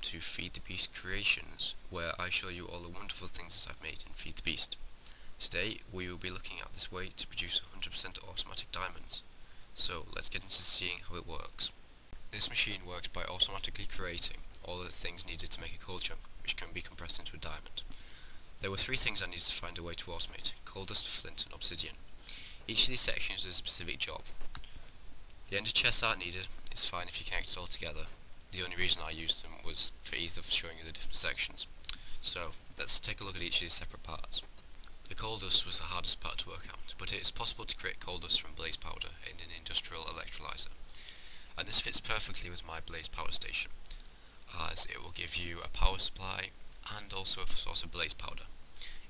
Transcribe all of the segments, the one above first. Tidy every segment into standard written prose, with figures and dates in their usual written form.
welcome to Feed the Beast Creations, where I show you all the wonderful things that I've made in Feed the Beast. Today we will be looking at this way to produce 100% automatic diamonds. So let's get into seeing how it works. This machine works by automatically creating all the things needed to make a coal chunk, which can be compressed into a diamond. There were three things I needed to find a way to automate: coal dust, flint and obsidian. Each of these sections does a specific job. The ender chests aren't needed. It's fine if you connect it all together. The only reason I used them was for ease of showing you the different sections. So let's take a look at each of these separate parts. The coal dust was the hardest part to work out, but it is possible to create coal dust from blaze powder in an industrial electrolyzer. And this fits perfectly with my blaze power station, as it will give you a power supply and also a source of blaze powder.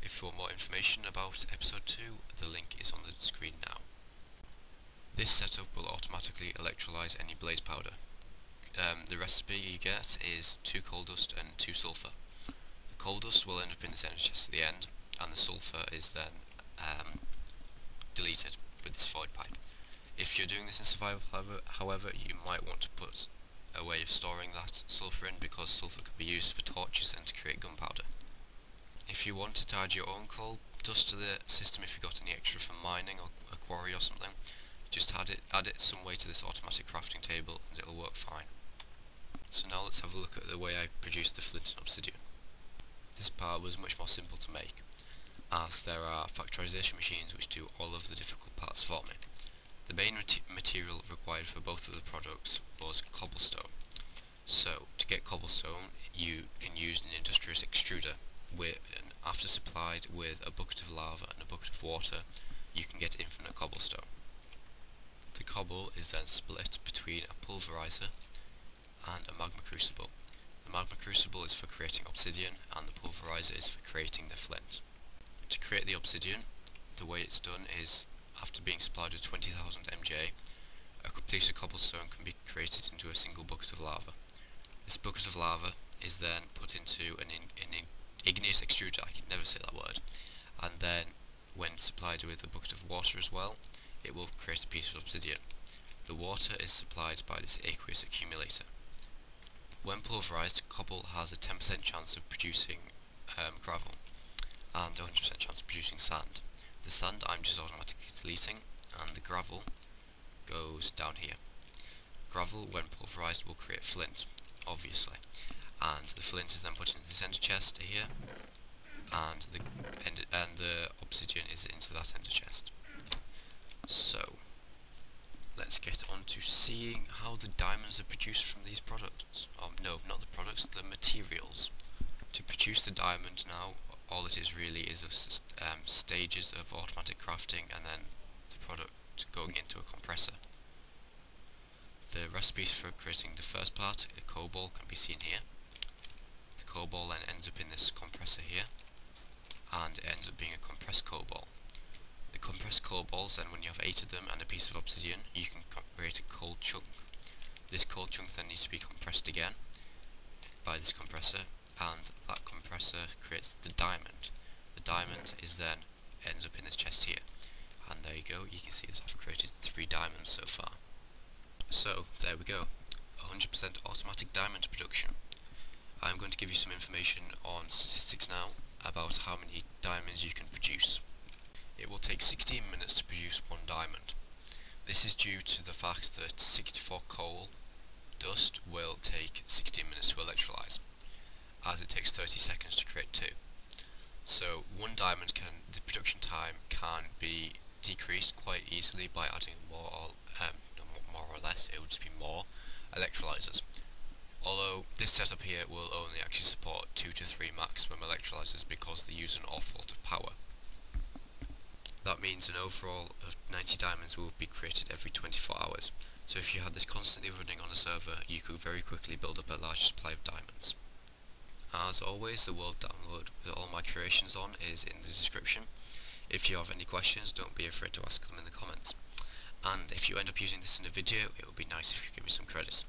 If you want more information about episode 2, the link is on the screen now. This setup will automatically electrolyze any blaze powder. The recipe you get is 2 coal dust and 2 sulfur. The coal dust will end up in this ender chest at the end, and the sulfur is then deleted with this void pipe. If you're doing this in survival, however, you might want to put a way of storing that sulfur in, because sulfur can be used for torches and to create gunpowder. If you wanted to add your own coal dust to the system, if you got any extra from mining or a quarry or something, just add it some way to this automatic crafting table and it'll work fine. So now let's have a look at the way I produced the flint and obsidian. This part was much more simple to make, as there are factorization machines which do all of the difficult parts for me. The main material required for both of the products was cobblestone. So to get cobblestone you can use an industrious extruder, and after supplied with a bucket of lava and a bucket of water you can get infinite cobblestone. The cobble is then split between a pulverizer and a magma crucible. The magma crucible is for creating obsidian and the pulverizer is for creating the flint. To create the obsidian, the way it's done is, after being supplied with 20,000 mj, a completed cobblestone can be created into a single bucket of lava. This bucket of lava is then put into an igneous extruder, I can never say that word, and then when supplied with a bucket of water as well, it will create a piece of obsidian. The water is supplied by this aqueous accumulator. When pulverized, cobble has a 10% chance of producing gravel and a 100% chance of producing sand. The sand I'm just automatically deleting, and the gravel goes down here. Gravel, when pulverized, will create flint, obviously, and the flint is then put into this ender chest here, and the obsidian is into that ender chest. So let's get on to seeing how the diamonds are produced from these products. No, not the products, the materials. To produce the diamond now, all it is really is stages of automatic crafting and then the product going into a compressor. The recipes for creating the first part, a coal ball, can be seen here. The coal ball then ends up in this compressor here, and it ends up being a compressed coal ball. The compressed coal balls, then when you have 8 of them and a piece of obsidian, you can create a coal chunk. This coal chunk then needs to be compressed again by this compressor, and that compressor creates the diamond. The diamond is then ends up in this chest here, and there you go, you can see that I've created 3 diamonds so far. So there we go, 100% automatic diamond production. I'm going to give you some information on statistics now about how many diamonds you can produce. It will take 16 minutes to produce 1 diamond. This is due to the fact that 64 coal dust will take 16 minutes to electrolyze, as it takes 30 seconds to create 2. So 1 diamond the production time can be decreased quite easily by adding more or less, it would just be more electrolyzers. Although this setup here will only actually support 2 to 3 maximum electrolyzers because they use an awful lot of power. That means an overall of 90 diamonds will be created every 24 hours. So if you had this constantly running on a server, you could very quickly build up a large supply of diamonds. As always, the world download with all my creations on is in the description. If you have any questions, don't be afraid to ask them in the comments. And if you end up using this in a video, it would be nice if you could give me some credit.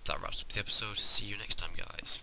That wraps up the episode. See you next time, guys.